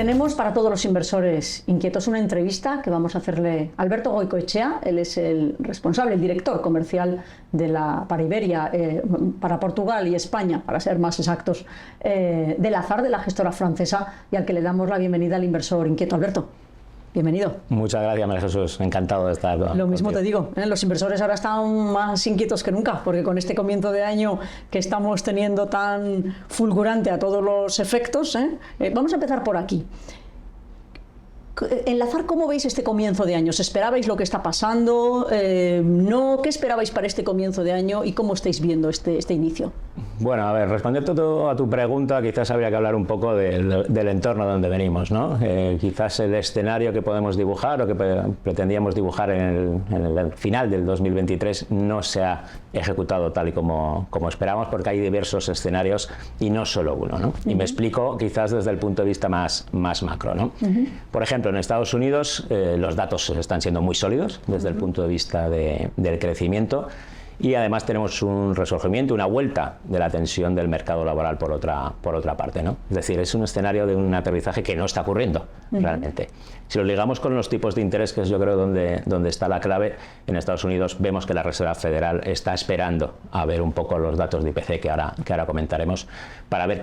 tenemos para todos los inversores inquietos una entrevista que vamos a hacerle a Alberto Goicoechea. Él es el responsable, el director comercial para Iberia, para Portugal y España, para ser más exactos, de Lazard, de la gestora francesa, y al que le damos la bienvenida al inversor inquieto. Alberto, bienvenido. Muchas gracias, María Jesús. Encantado de estar contigo. Lo mismo te digo, los inversores ahora están más inquietos que nunca, porque con este comienzo de año que estamos teniendo tan fulgurante a todos los efectos, vamos a empezar por aquí. En Lazard, ¿cómo veis este comienzo de año? ¿Os esperabais lo que está pasando? ¿No? ¿Qué esperabais para este comienzo de año y cómo estáis viendo este inicio? Bueno, a ver, respondiendo a tu pregunta, quizás habría que hablar un poco del entorno donde venimos, ¿no? Quizás el escenario que podemos dibujar o que pretendíamos dibujar en el final del 2023 no se ha ejecutado tal y como esperamos, porque hay diversos escenarios y no solo uno, ¿no? Y me explico quizás desde el punto de vista más macro, ¿no? Por ejemplo, en Estados Unidos los datos están siendo muy sólidos desde el punto de vista del crecimiento. Y además tenemos un resurgimiento, una vuelta de la tensión del mercado laboral por otra parte, ¿no? Es decir, es un escenario de un aterrizaje que no está ocurriendo realmente. Si lo ligamos con los tipos de interés, que es yo creo donde está la clave, en Estados Unidos vemos que la Reserva Federal está esperando a ver un poco los datos de IPC que ahora comentaremos, para ver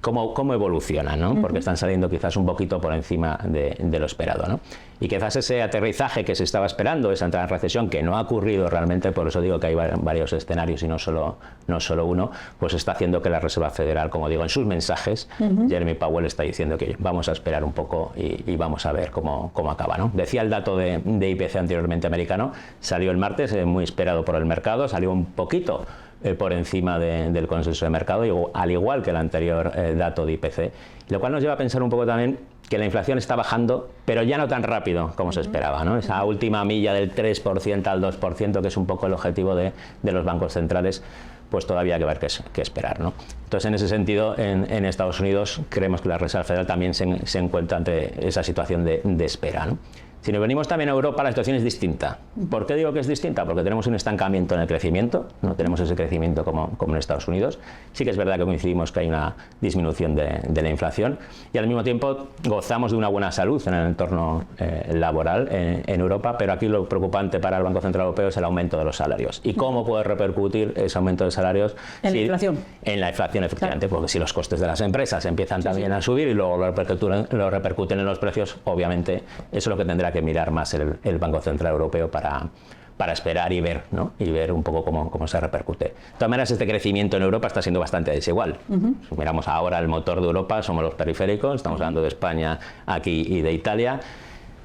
cómo evolucionan, ¿no? Porque están saliendo quizás un poquito por encima de lo esperado, ¿no? Y quizás ese aterrizaje que se estaba esperando, esa entrada en recesión, que no ha ocurrido realmente, por eso digo que hay varios escenarios y no solo uno, pues está haciendo que la Reserva Federal, como digo en sus mensajes, Jeremy Powell está diciendo que vamos a esperar un poco y vamos a ver cómo acaba, ¿no? Decía el dato de IPC anteriormente americano, salió el martes, muy esperado por el mercado, salió un poquito por encima del consenso de mercado, al igual que el anterior dato de IPC, lo cual nos lleva a pensar un poco también que la inflación está bajando, pero ya no tan rápido como se esperaba, ¿no? Esa última milla del 3% al 2%, que es un poco el objetivo de los bancos centrales, pues todavía hay que ver qué esperar, ¿no? Entonces, en ese sentido, en Estados Unidos creemos que la Reserva Federal también se encuentra ante esa situación de espera, ¿no? Si nos venimos también a Europa, la situación es distinta. ¿Por qué digo que es distinta? Porque tenemos un estancamiento en el crecimiento, no tenemos ese crecimiento como en Estados Unidos. Sí que es verdad que coincidimos que hay una disminución de la inflación y al mismo tiempo gozamos de una buena salud en el entorno laboral en Europa, pero aquí lo preocupante para el Banco Central Europeo es el aumento de los salarios. ¿Y cómo puede repercutir ese aumento de salarios? En la inflación. En la inflación, efectivamente, claro. Porque si los costes de las empresas empiezan también a subir y luego lo repercuten en los precios, obviamente eso es lo que tendrá que mirar más el Banco Central Europeo para esperar y ver, ¿no? Y ver un poco cómo se repercute. De todas maneras, este crecimiento en Europa está siendo bastante desigual. Si miramos ahora el motor de Europa, somos los periféricos, estamos hablando de España aquí y de Italia.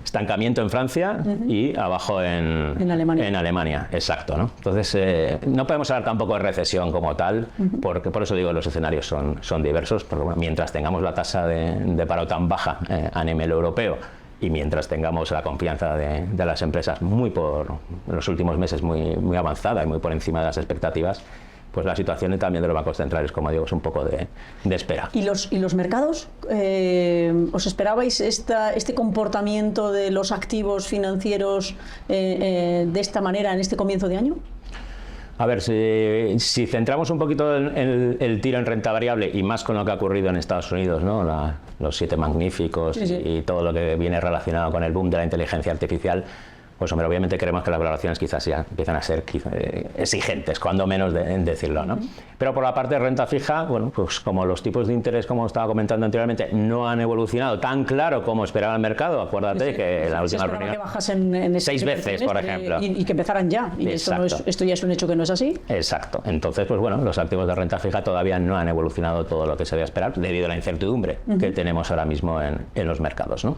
Estancamiento en Francia y abajo en Alemania, exacto, ¿no? Entonces, no podemos hablar tampoco de recesión como tal, porque por eso digo los escenarios son diversos, porque bueno, mientras tengamos la tasa de paro tan baja a nivel europeo, y mientras tengamos la confianza de las empresas en los últimos meses muy avanzada y muy por encima de las expectativas, pues la situación también de los bancos centrales, como digo, es un poco de espera. ¿Y los mercados? ¿Os esperabais este comportamiento de los activos financieros de esta manera en este comienzo de año? A ver, si centramos un poquito el tiro en renta variable y más con lo que ha ocurrido en Estados Unidos, ¿no? Los 7 magníficos y todo lo que viene relacionado con el boom de la inteligencia artificial, pues hombre, obviamente creemos que las valoraciones quizás ya empiezan a ser exigentes, cuando menos en decirlo, ¿no? Pero por la parte de renta fija, bueno, pues como los tipos de interés, como estaba comentando anteriormente, no han evolucionado tan claro como esperaba el mercado, acuérdate que en la última reunión que bajasen 6 veces, por ejemplo. Y que empezaran ya, y esto ya es un hecho que no es así. Exacto. Entonces, pues bueno, los activos de renta fija todavía no han evolucionado todo lo que se debe esperar, debido a la incertidumbre que tenemos ahora mismo en los mercados, ¿no?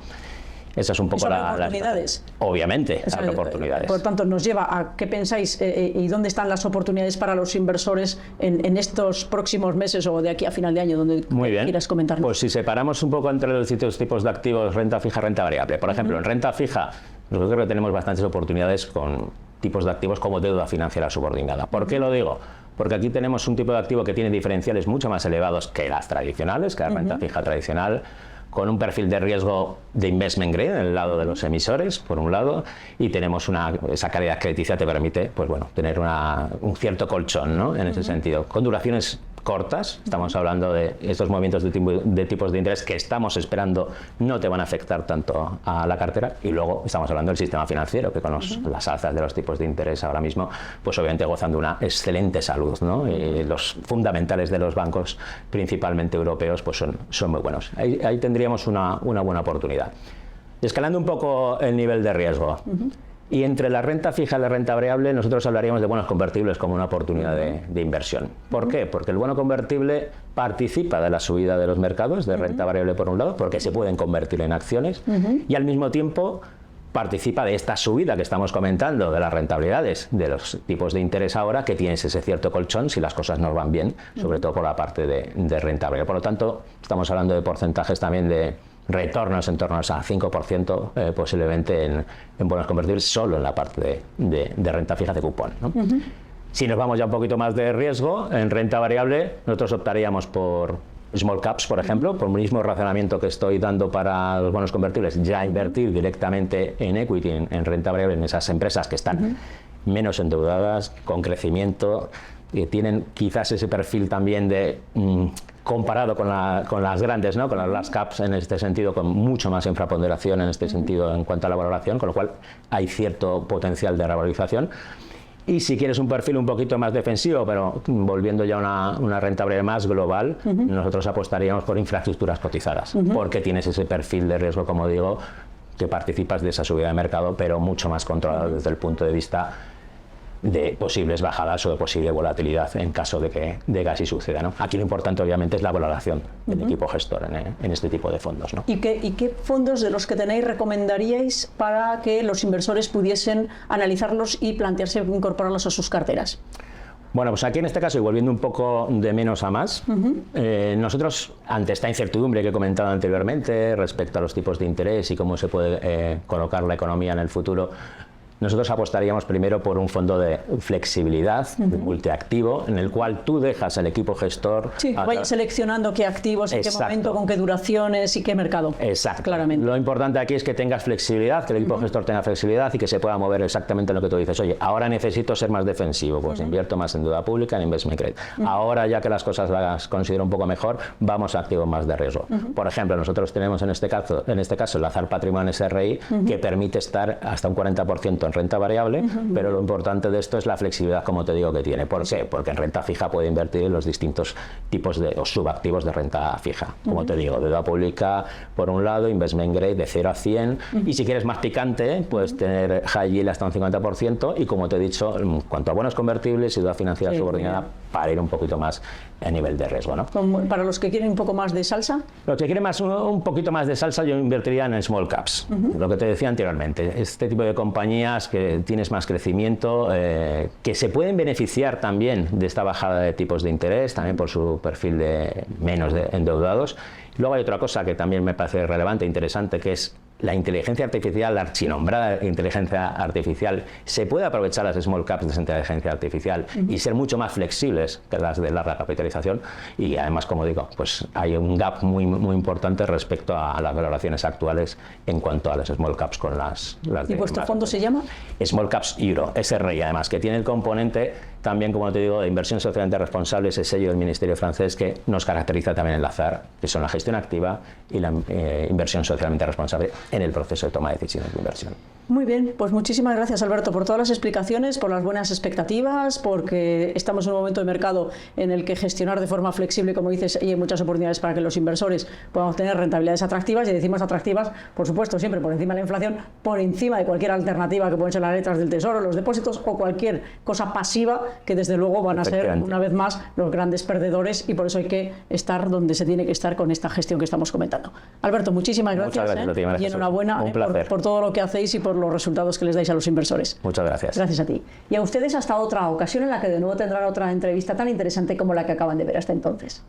Esa es un poco la oportunidades. Obviamente, hay oportunidades. Por tanto, nos lleva a qué pensáis y dónde están las oportunidades para los inversores en estos próximos meses o de aquí a final de año, donde quieras comentarnos. Pues si separamos un poco entre los distintos tipos de activos, renta fija, renta variable. Por ejemplo, en renta fija, yo creo que tenemos bastantes oportunidades con tipos de activos como deuda financiera subordinada. ¿Por qué lo digo? Porque aquí tenemos un tipo de activo que tiene diferenciales mucho más elevados que las tradicionales, que la renta fija tradicional, con un perfil de riesgo de investment grade en el lado de los emisores, por un lado, y tenemos esa calidad crediticia te permite, pues bueno, tener un cierto colchón, ¿no? En ese sentido, con duraciones cortas, estamos hablando de estos movimientos de tipos de interés que estamos esperando no te van a afectar tanto a la cartera, y luego estamos hablando del sistema financiero, que con las alzas de los tipos de interés ahora mismo, pues obviamente gozan de una excelente salud, ¿no? Y los fundamentales de los bancos, principalmente europeos, pues son muy buenos. Ahí tendríamos una buena oportunidad. Escalando un poco el nivel de riesgo. Y entre la renta fija y la renta variable, nosotros hablaríamos de bonos convertibles como una oportunidad de inversión. ¿Por qué? Porque el bono convertible participa de la subida de los mercados de renta variable por un lado, porque se pueden convertir en acciones, y al mismo tiempo participa de esta subida que estamos comentando de las rentabilidades, de los tipos de interés ahora, que tienes ese cierto colchón si las cosas nos van bien, sobre todo por la parte de renta variable. Por lo tanto, estamos hablando de porcentajes también de retornos en torno a 5% posiblemente en bonos convertibles, solo en la parte de renta fija de cupón, ¿no? Si nos vamos ya un poquito más de riesgo, en renta variable nosotros optaríamos por small caps, por ejemplo, por el mismo razonamiento que estoy dando para los bonos convertibles, ya invertir directamente en equity, en renta variable, en esas empresas que están menos endeudadas, con crecimiento, que tienen quizás ese perfil también de comparado con las grandes, ¿no? Con las large caps en este sentido, con mucho más infraponderación en este sentido en cuanto a la valoración, con lo cual hay cierto potencial de revalorización. Y si quieres un perfil un poquito más defensivo, pero volviendo ya a una rentabilidad más global, nosotros apostaríamos por infraestructuras cotizadas, porque tienes ese perfil de riesgo, como digo, que participas de esa subida de mercado, pero mucho más controlado desde el punto de vista de posibles bajadas o de posible volatilidad en caso de que así suceda, ¿no? Aquí lo importante obviamente es la valoración del equipo gestor en este tipo de fondos, ¿no? ¿Y qué fondos de los que tenéis recomendaríais para que los inversores pudiesen analizarlos y plantearse incorporarlos a sus carteras? Bueno, pues aquí en este caso, y volviendo un poco de menos a más, nosotros, ante esta incertidumbre que he comentado anteriormente respecto a los tipos de interés y cómo se puede colocar la economía en el futuro, nosotros apostaríamos primero por un fondo de flexibilidad, multiactivo, en el cual tú dejas al equipo gestor... Sí, vaya seleccionando qué activos, en qué momento, con qué duraciones y qué mercado. Exacto. Claramente. Lo importante aquí es que tengas flexibilidad, que el equipo gestor tenga flexibilidad y que se pueda mover exactamente en lo que tú dices. Oye, ahora necesito ser más defensivo, pues invierto más en deuda pública, en investment grade. Ahora, ya que las cosas las considero un poco mejor, vamos a activos más de riesgo. Por ejemplo, nosotros tenemos en este caso el Lazard Patrimoine SRI, que permite estar hasta un 40% en renta variable, pero lo importante de esto es la flexibilidad, como te digo, que tiene. ¿Por qué? Porque en renta fija puede invertir en los distintos tipos o subactivos de renta fija. Como te digo, deuda pública por un lado, investment grade de 0 a 100, y si quieres más picante, puedes tener high yield hasta un 50%, y como te he dicho, en cuanto a bonos convertibles y deuda financiera subordinada, para ir un poquito más a nivel de riesgo, ¿no? Para los que quieren un poco más de salsa. Los que quieren un poquito más de salsa, yo invertiría en small caps. Lo que te decía anteriormente, este tipo de compañías que tienes más crecimiento, que se pueden beneficiar también de esta bajada de tipos de interés, también por su perfil de menos endeudados. Luego hay otra cosa que también me parece relevante e interesante, que es la inteligencia artificial, la archinombrada inteligencia artificial. Se puede aprovechar las small caps de esa inteligencia artificial y ser mucho más flexibles que las de larga capitalización, y además, como digo, pues hay un gap muy importante respecto a las valoraciones actuales en cuanto a las small caps con las ¿Y vuestro fondo se llama? Small Caps Euro, SRI, además, que tiene el componente también, como te digo, de inversión socialmente responsable, ese sello del Ministerio francés que nos caracteriza también en Lazard, que son la gestión activa y la inversión socialmente responsable en el proceso de toma de decisiones de inversión. Muy bien, pues muchísimas gracias, Alberto, por todas las explicaciones, por las buenas expectativas, porque estamos en un momento de mercado en el que gestionar de forma flexible, como dices, y hay muchas oportunidades para que los inversores puedan obtener rentabilidades atractivas, y decimos atractivas, por supuesto, siempre por encima de la inflación, por encima de cualquier alternativa que pueden ser las letras del Tesoro, los depósitos o cualquier cosa pasiva que desde luego van a ser, una vez más, los grandes perdedores, y por eso hay que estar donde se tiene que estar con esta gestión que estamos comentando. Alberto, muchísimas gracias, gracias y enhorabuena por todo lo que hacéis y por los resultados que les dais a los inversores. Muchas gracias. Gracias a ti. Y a ustedes hasta otra ocasión en la que de nuevo tendrán otra entrevista tan interesante como la que acaban de ver hasta entonces.